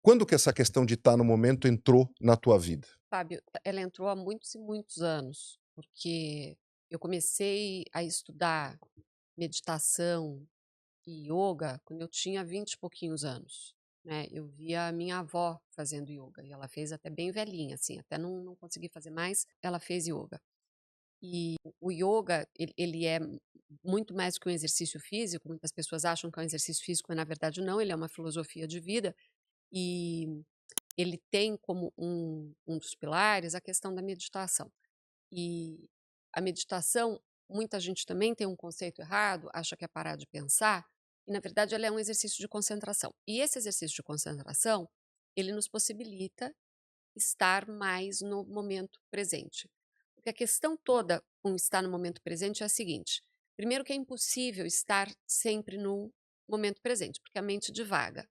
Quando que essa questão de estar no momento entrou na tua vida? Fábio, ela entrou há muitos e muitos anos, porque eu comecei a estudar meditação e yoga quando eu tinha 20 e pouquinhos anos, né. Eu via a minha avó fazendo yoga e ela fez até bem velhinha, assim, até não conseguir fazer mais, ela fez yoga. E o yoga, ele é muito mais que um exercício físico, muitas pessoas acham que é um exercício físico, mas na verdade não, ele é uma filosofia de vida, e ele tem como um dos pilares a questão da meditação. E a meditação, muita gente também tem um conceito errado, acha que é parar de pensar, e na verdade ela é um exercício de concentração. E esse exercício de concentração, ele nos possibilita estar mais no momento presente. Porque a questão toda com estar no momento presente é a seguinte: primeiro que é impossível estar sempre no momento presente, porque a mente divaga.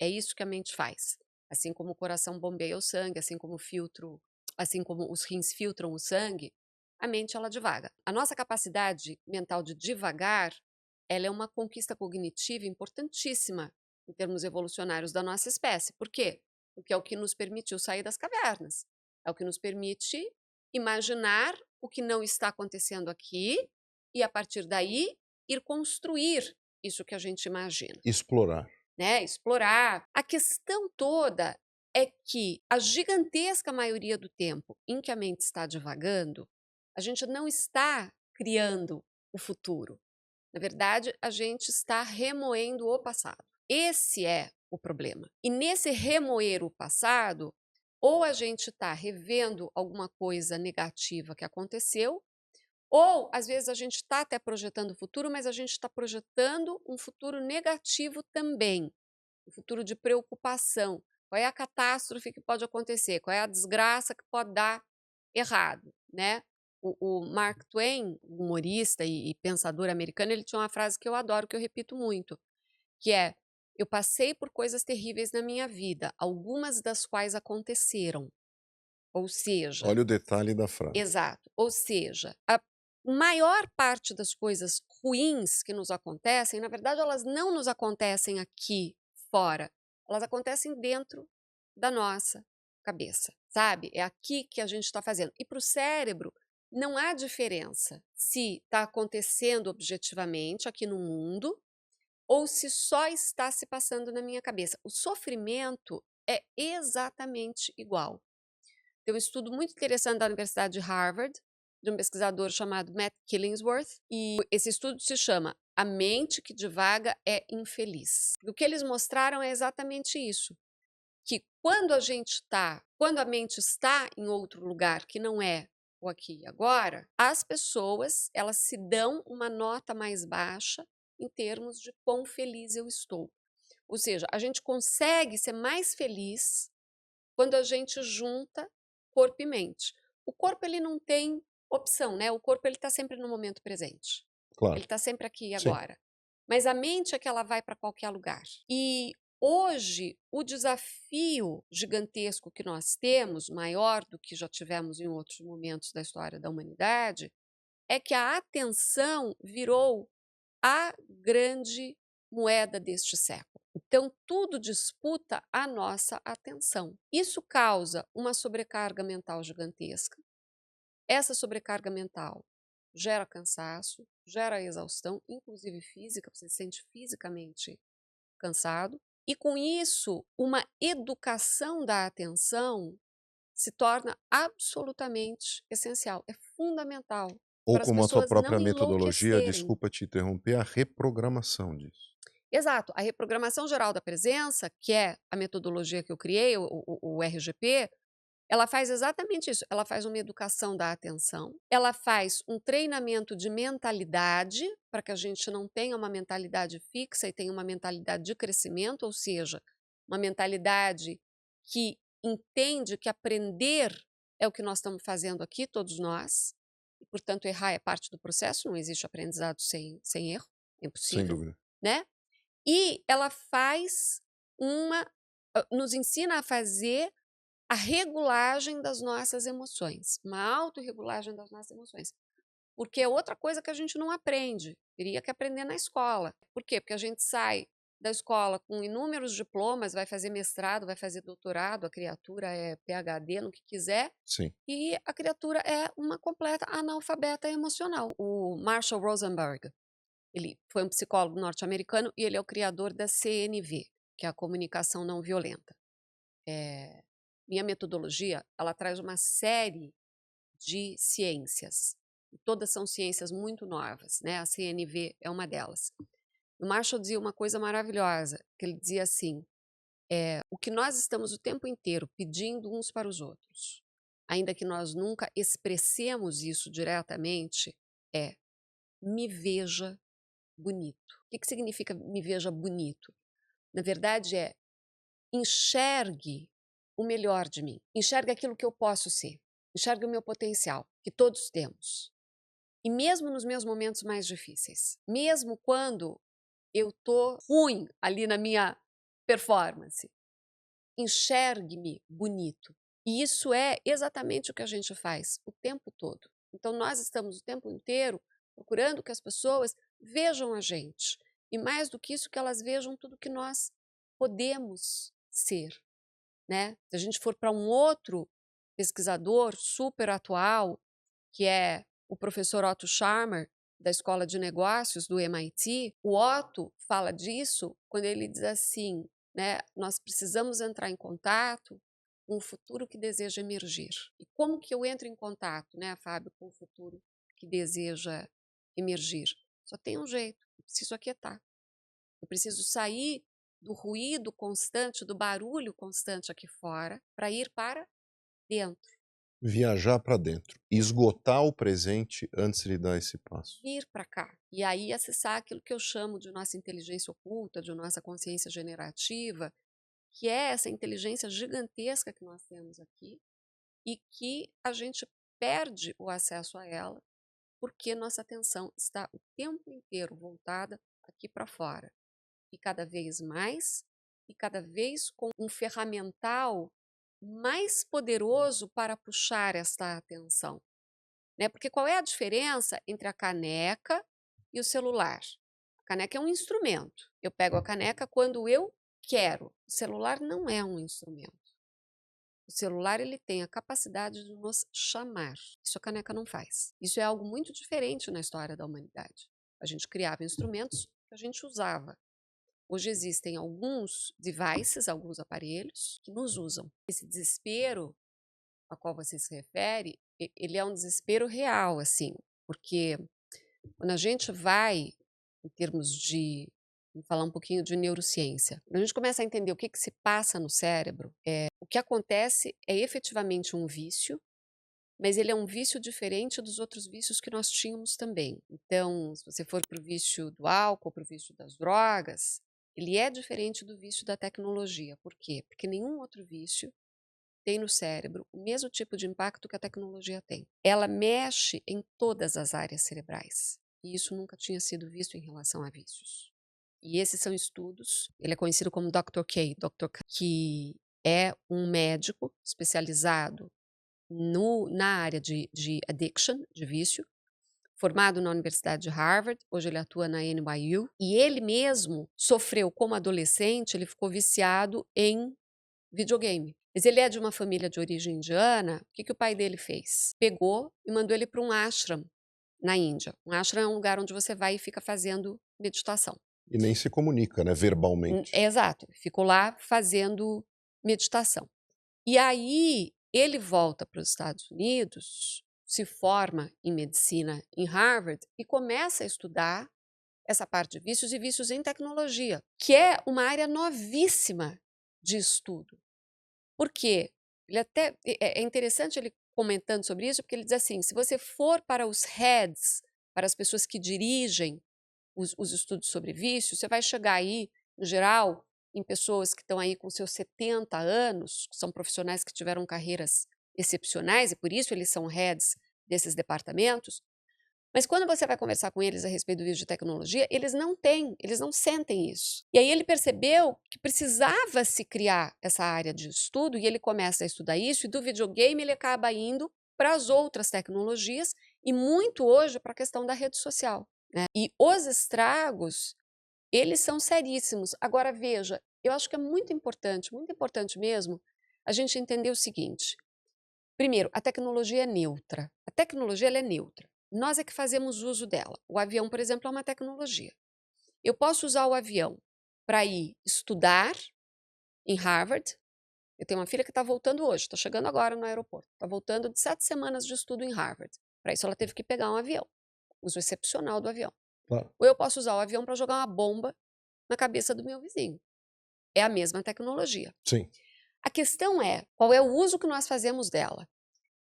É isso que a mente faz. Assim como o coração bombeia o sangue, assim como os rins filtram o sangue, a mente ela divaga. A nossa capacidade mental de divagar, ela é uma conquista cognitiva importantíssima em termos evolucionários da nossa espécie. Por quê? Porque é o que nos permitiu sair das cavernas. É o que nos permite imaginar o que não está acontecendo aqui e, a partir daí, ir construir isso que a gente imagina, Explorar. né, explorar. A questão toda é que a gigantesca maioria do tempo em que a mente está divagando, a gente não está criando o futuro. Na verdade, a gente está remoendo o passado. Esse é o problema. E nesse remoer o passado, ou a gente está revendo alguma coisa negativa que aconteceu, ou, às vezes, a gente está até projetando o futuro, mas a gente está projetando um futuro negativo também. Um futuro de preocupação. Qual é a catástrofe que pode acontecer? Qual é a desgraça que pode dar errado, né? O Mark Twain, humorista e pensador americano, ele tinha uma frase que eu adoro, que eu repito muito, que é: eu passei por coisas terríveis na minha vida, algumas das quais aconteceram. Ou seja, Olha o detalhe da frase. exato, ou seja, a maior parte das coisas ruins que nos acontecem, na verdade, elas não nos acontecem aqui fora, elas acontecem dentro da nossa cabeça, sabe? É aqui que a gente está fazendo. E para o cérebro, não há diferença se está acontecendo objetivamente aqui no mundo ou se só está se passando na minha cabeça. O sofrimento é exatamente igual. Tem um estudo muito interessante da Universidade de Harvard, de um pesquisador chamado Matt Killingsworth, e esse estudo se chama A Mente que Divaga é Infeliz. O que eles mostraram é exatamente isso, que quando a mente está em outro lugar que não é o aqui e agora, as pessoas, elas se dão uma nota mais baixa em termos de quão feliz eu estou. Ou seja, a gente consegue ser mais feliz quando a gente junta corpo e mente. O corpo ele não tem opção, né? O corpo ele está sempre no momento presente. Ele Claro. está sempre aqui e Sim. agora. Mas a mente é que ela vai para qualquer lugar. E hoje o desafio gigantesco que nós temos, maior do que já tivemos em outros momentos da história da humanidade, é que a atenção virou a grande moeda deste século. Então, tudo disputa a nossa atenção. Isso causa uma sobrecarga mental gigantesca. Essa sobrecarga mental gera cansaço, gera exaustão, inclusive física, você se sente fisicamente cansado. E com isso, uma educação da atenção se torna absolutamente essencial, é fundamental Ou para as como a tua pessoas não própria metodologia, enlouquecerem. desculpa te interromper, a reprogramação disso. Exato, a reprogramação geral da presença, que é a metodologia que eu criei, o RGP, ela faz exatamente isso, ela faz uma educação da atenção, ela faz um treinamento de mentalidade, para que a gente não tenha uma mentalidade fixa e tenha uma mentalidade de crescimento, ou seja, uma mentalidade que entende que aprender é o que nós estamos fazendo aqui, todos nós, e portanto errar é parte do processo, não existe aprendizado sem erro, é Sem impossível, dúvida. né? E ela nos ensina a fazer a regulagem das nossas emoções, uma autorregulagem das nossas emoções. Porque é outra coisa que a gente não aprende, teria que aprender na escola. Por quê? Porque a gente sai da escola com inúmeros diplomas, vai fazer mestrado, vai fazer doutorado, a criatura é PhD no que quiser, Sim. e a criatura é uma completa analfabeta emocional. O Marshall Rosenberg, ele foi um psicólogo norte-americano e ele é o criador da CNV, que é a comunicação não violenta. Minha metodologia, ela traz uma série de ciências. Todas são ciências muito novas, né? A CNV é uma delas. O Marshall dizia uma coisa maravilhosa, que ele dizia assim, o que nós estamos o tempo inteiro pedindo uns para os outros, ainda que nós nunca expressemos isso diretamente, é me veja bonito. O que significa me veja bonito? Na verdade enxergue o melhor de mim, enxergue aquilo que eu posso ser, enxergue o meu potencial, que todos temos. E mesmo nos meus momentos mais difíceis, mesmo quando eu tô ruim ali na minha performance, enxergue-me bonito. E isso é exatamente o que a gente faz o tempo todo. Então nós estamos o tempo inteiro procurando que as pessoas vejam a gente. E mais do que isso, que elas vejam tudo que nós podemos ser, né? Se a gente for para um outro pesquisador super atual, que é o professor Otto Scharmer, da Escola de Negócios do MIT, o Otto fala disso quando ele diz assim, né, nós precisamos entrar em contato com o futuro que deseja emergir. E como que eu entro em contato, né, Fábio, com o futuro que deseja emergir? Só tem um jeito, eu preciso aquietar. Eu preciso sair do ruído constante, do barulho constante aqui fora, para ir para dentro. Viajar para dentro, esgotar o presente antes de dar esse passo. Ir para cá. E aí acessar aquilo que eu chamo de nossa inteligência oculta, de nossa consciência generativa, que é essa inteligência gigantesca que nós temos aqui e que a gente perde o acesso a ela porque nossa atenção está o tempo inteiro voltada aqui para fora. E cada vez mais, e cada vez com um ferramental mais poderoso para puxar esta atenção. Né? Porque qual é a diferença entre a caneca e o celular? A caneca é um instrumento. Eu pego a caneca quando eu quero. O celular não é um instrumento. O celular ele tem a capacidade de nos chamar. Isso a caneca não faz. Isso é algo muito diferente na história da humanidade. A gente criava instrumentos que a gente usava. Hoje existem alguns devices, alguns aparelhos que nos usam. Esse desespero a qual você se refere, ele é um desespero real, assim, porque quando a gente vai, em termos de, vamos falar um pouquinho de neurociência, quando a gente começa a entender o que se passa no cérebro, o que acontece é efetivamente um vício, mas ele é um vício diferente dos outros vícios que nós tínhamos também. Então, se você for para o vício do álcool, para o vício das drogas, ele é diferente do vício da tecnologia. Por quê? Porque nenhum outro vício tem no cérebro o mesmo tipo de impacto que a tecnologia tem. Ela mexe em todas as áreas cerebrais. E isso nunca tinha sido visto em relação a vícios. E esses são estudos, ele é conhecido como Dr. K, que é um médico especializado na área de addiction, de vício, formado na Universidade de Harvard, hoje ele atua na NYU, e ele mesmo sofreu como adolescente, ele ficou viciado em videogame. Mas ele é de uma família de origem indiana, o que o pai dele fez? Pegou e mandou ele para um ashram na Índia. Um ashram é um lugar onde você vai e fica fazendo meditação. E nem se comunica, né, verbalmente. Exato, ficou lá fazendo meditação. E aí ele volta para os Estados Unidos, se forma em medicina em Harvard e começa a estudar essa parte de vícios e vícios em tecnologia, que é uma área novíssima de estudo. Por quê? Ele até, é interessante ele comentando sobre isso, porque ele diz assim, se você for para os heads, para as pessoas que dirigem os estudos sobre vício, você vai chegar aí, no geral, em pessoas que estão aí com seus 70 anos, que são profissionais que tiveram carreiras excepcionais, e por isso eles são heads desses departamentos, mas quando você vai conversar com eles a respeito do vídeo de tecnologia, eles não sentem isso. E aí ele percebeu que precisava se criar essa área de estudo e ele começa a estudar isso e do videogame ele acaba indo para as outras tecnologias e muito hoje para a questão da rede social, né? E os estragos Eles são seríssimos. Agora, veja, eu acho que é muito importante mesmo, a gente entender o seguinte. Primeiro, a tecnologia é neutra. A tecnologia ela é neutra. Nós é que fazemos uso dela. O avião, por exemplo, é uma tecnologia. Eu posso usar o avião para ir estudar em Harvard. Eu tenho uma filha que está voltando hoje, está chegando agora no aeroporto. Está voltando de 7 semanas de estudo em Harvard. Para isso, ela teve que pegar um avião. Uso excepcional do avião. Claro. Ou eu posso usar o avião para jogar uma bomba na cabeça do meu vizinho. É a mesma tecnologia. Sim. A questão é, qual é o uso que nós fazemos dela?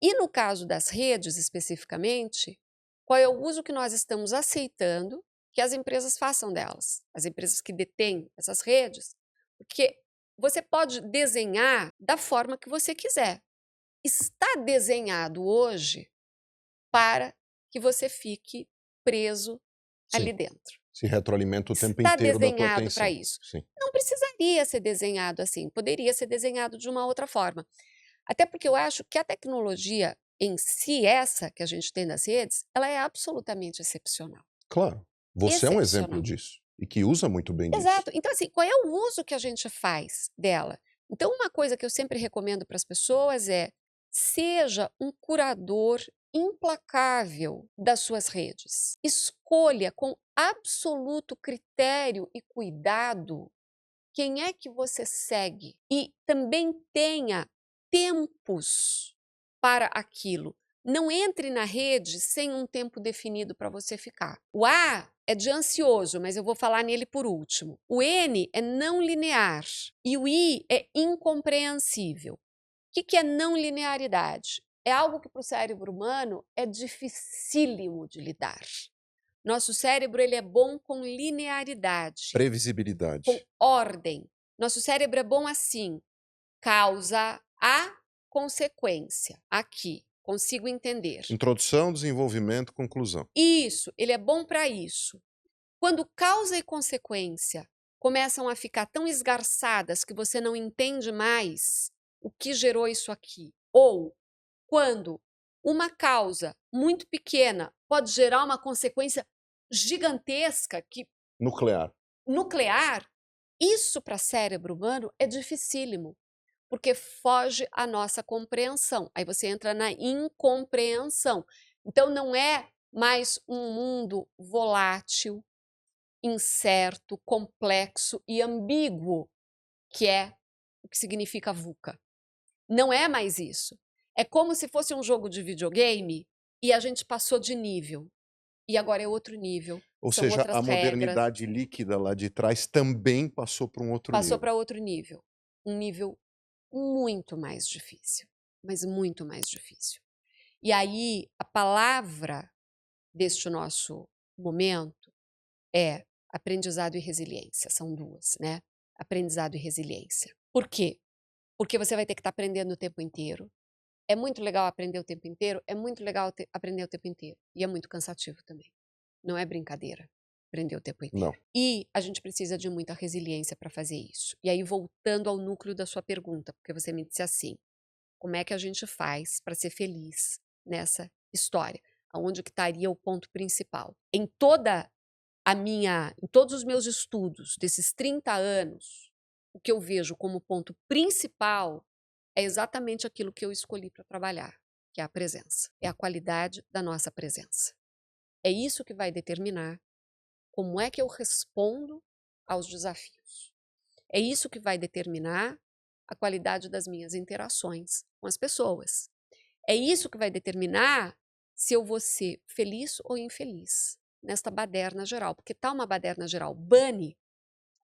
E no caso das redes, especificamente, qual é o uso que nós estamos aceitando que as empresas façam delas? As empresas que detêm essas redes. Porque você pode desenhar da forma que você quiser. Está desenhado hoje para que você fique preso ali Sim. dentro. Se retroalimenta o tempo Está inteiro da tua desenhado para atenção. isso. Sim. Não precisaria ser desenhado assim, poderia ser desenhado de uma outra forma. Até porque eu acho que a tecnologia em si, essa que a gente tem nas redes, ela é absolutamente excepcional. Claro. Você é um exemplo Excepcional. disso. E que usa muito bem disso. Exato. Então, assim, qual é o uso que a gente faz dela? Então, uma coisa que eu sempre recomendo para as pessoas é: seja um curador implacável das suas redes. Escolha com absoluto critério e cuidado quem é que você segue e também tenha tempos para aquilo. Não entre na rede sem um tempo definido para você ficar. O A é de ansioso, mas eu vou falar nele por último. O N é não linear e o I é incompreensível. O que é não linearidade? É algo que para o cérebro humano é dificílimo de lidar. Nosso cérebro ele é bom com linearidade, com Previsibilidade. ordem. Nosso cérebro é bom assim, causa a consequência. Aqui, consigo entender. Introdução, desenvolvimento, conclusão. Isso, ele é bom para isso. Quando causa e consequência começam a ficar tão esgarçadas que você não entende mais o que gerou isso aqui, ou quando uma causa muito pequena pode gerar uma consequência gigantesca, nuclear, isso para cérebro humano é dificílimo, porque foge à nossa compreensão. Aí você entra na incompreensão. Então não é mais um mundo volátil, incerto, complexo e ambíguo, que é o que significa VUCA. Não é mais isso. É como se fosse um jogo de videogame e a gente passou de nível. E agora é outro nível. Ou São seja, outras a regras. modernidade líquida lá de trás também passou para um outro Passou nível. para outro nível. Um nível muito mais difícil. Mas muito mais difícil. E aí, a palavra deste nosso momento é aprendizado e resiliência. São duas, né? Aprendizado e resiliência. Por quê? Porque você vai ter que estar aprendendo o tempo inteiro. É muito legal aprender o tempo inteiro, é muito legal aprender o tempo inteiro. E é muito cansativo também. Não é brincadeira aprender o tempo inteiro. Não. E a gente precisa de muita resiliência para fazer isso. E aí, voltando ao núcleo da sua pergunta, porque você me disse assim, como é que a gente faz para ser feliz nessa história? Aonde que estaria o ponto principal? Em todos os meus estudos desses 30 anos, o que eu vejo como ponto principal é exatamente aquilo que eu escolhi para trabalhar, que é a presença. É a qualidade da nossa presença. É isso que vai determinar como é que eu respondo aos desafios. É isso que vai determinar a qualidade das minhas interações com as pessoas. É isso que vai determinar se eu vou ser feliz ou infeliz nesta baderna geral. Porque tá uma baderna geral.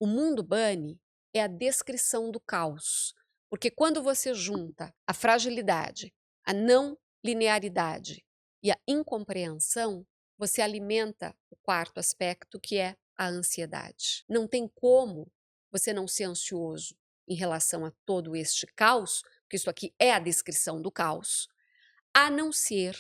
O mundo Bunny é a descrição do caos. Porque quando você junta a fragilidade, a não linearidade e a incompreensão, você alimenta o quarto aspecto, que é a ansiedade. Não tem como você não ser ansioso em relação a todo este caos, porque isso aqui é a descrição do caos, a não ser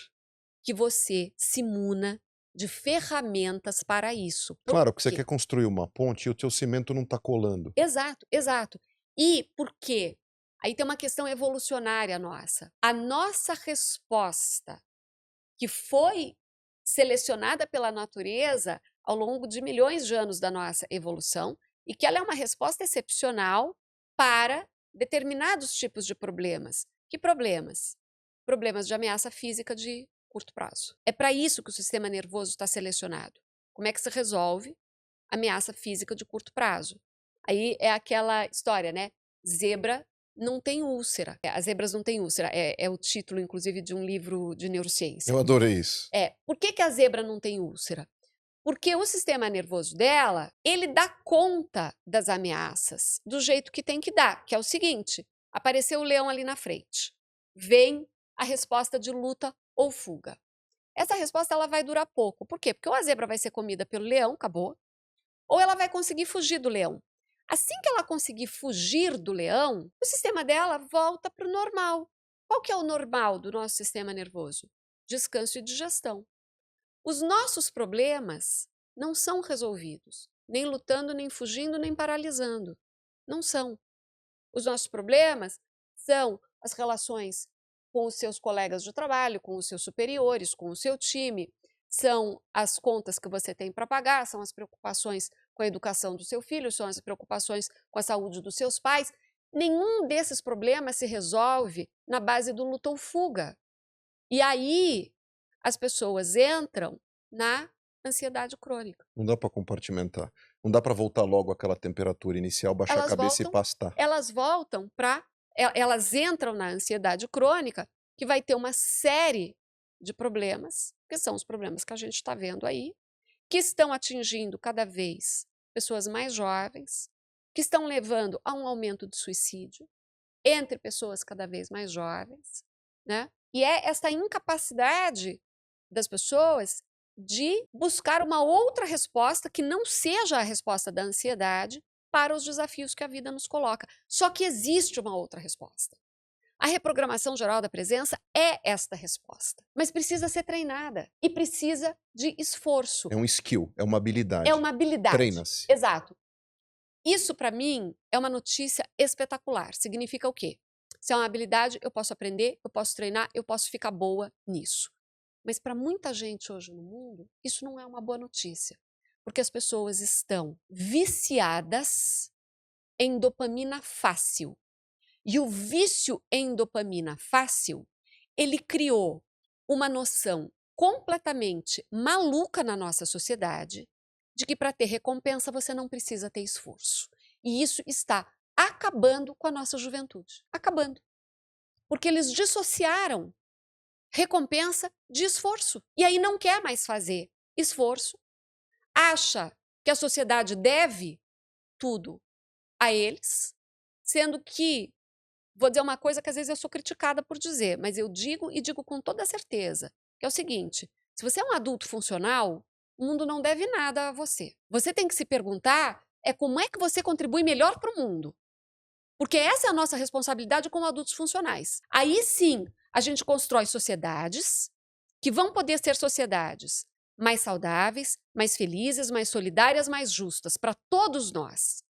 que você se muna de ferramentas para isso. Claro, porque você quer construir uma ponte e o teu cimento não está colando. Exato, exato. E por quê? Aí tem uma questão evolucionária nossa. A nossa resposta, que foi selecionada pela natureza ao longo de milhões de anos da nossa evolução e que ela é uma resposta excepcional para determinados tipos de problemas. Que problemas? Problemas de ameaça física de curto prazo. É para isso que o sistema nervoso está selecionado. Como é que se resolve ameaça física de curto prazo? Aí é aquela história, né? Zebra não tem úlcera. As zebras não têm úlcera. É o título, inclusive, de um livro de neurociência. Eu adorei isso. Por que a zebra não tem úlcera? Porque o sistema nervoso dela, ele dá conta das ameaças do jeito que tem que dar, que é o seguinte: apareceu o leão ali na frente, vem a resposta de luta ou fuga. Essa resposta ela vai durar pouco. Por quê? Porque ou a zebra vai ser comida pelo leão, acabou, ou ela vai conseguir fugir do leão. Assim que ela conseguir fugir do leão, o sistema dela volta para o normal. Qual que é o normal do nosso sistema nervoso? Descanso e digestão. Os nossos problemas não são resolvidos, nem lutando, nem fugindo, nem paralisando. Não são. Os nossos problemas são as relações com os seus colegas de trabalho, com os seus superiores, com o seu time, são as contas que você tem para pagar, são as preocupações com a educação do seu filho, são as preocupações com a saúde dos seus pais. Nenhum desses problemas se resolve na base do luta ou fuga. E aí as pessoas entram na ansiedade crônica. Não dá para compartimentar. Não dá para voltar logo àquela temperatura inicial, baixar a cabeça e pastar. Elas voltam para... Elas entram na ansiedade crônica, que vai ter uma série de problemas, que são os problemas que a gente está vendo aí, que estão atingindo cada vez pessoas mais jovens, que estão levando a um aumento de suicídio entre pessoas cada vez mais jovens, né? E é essa incapacidade das pessoas de buscar uma outra resposta que não seja a resposta da ansiedade para os desafios que a vida nos coloca. Só que existe uma outra resposta. A reprogramação geral da presença é esta resposta, mas precisa ser treinada e precisa de esforço. É um skill, é uma habilidade. É uma habilidade. Treina-se. Exato. Isso, para mim, é uma notícia espetacular. Significa o quê? Se é uma habilidade, eu posso aprender, eu posso treinar, eu posso ficar boa nisso. Mas para muita gente hoje no mundo, isso não é uma boa notícia. Porque as pessoas estão viciadas em dopamina fácil. E o vício em dopamina fácil, ele criou uma noção completamente maluca na nossa sociedade de que para ter recompensa você não precisa ter esforço. E isso está acabando com a nossa juventude. Acabando. Porque eles dissociaram recompensa de esforço. E aí não quer mais fazer esforço. Acha que a sociedade deve tudo a eles, sendo que, vou dizer uma coisa que às vezes eu sou criticada por dizer, mas eu digo e digo com toda certeza, que é o seguinte: se você é um adulto funcional, o mundo não deve nada a você. Você tem que se perguntar como é que você contribui melhor para o mundo. Porque essa é a nossa responsabilidade como adultos funcionais. Aí sim, a gente constrói sociedades que vão poder ser sociedades mais saudáveis, mais felizes, mais solidárias, mais justas para todos nós.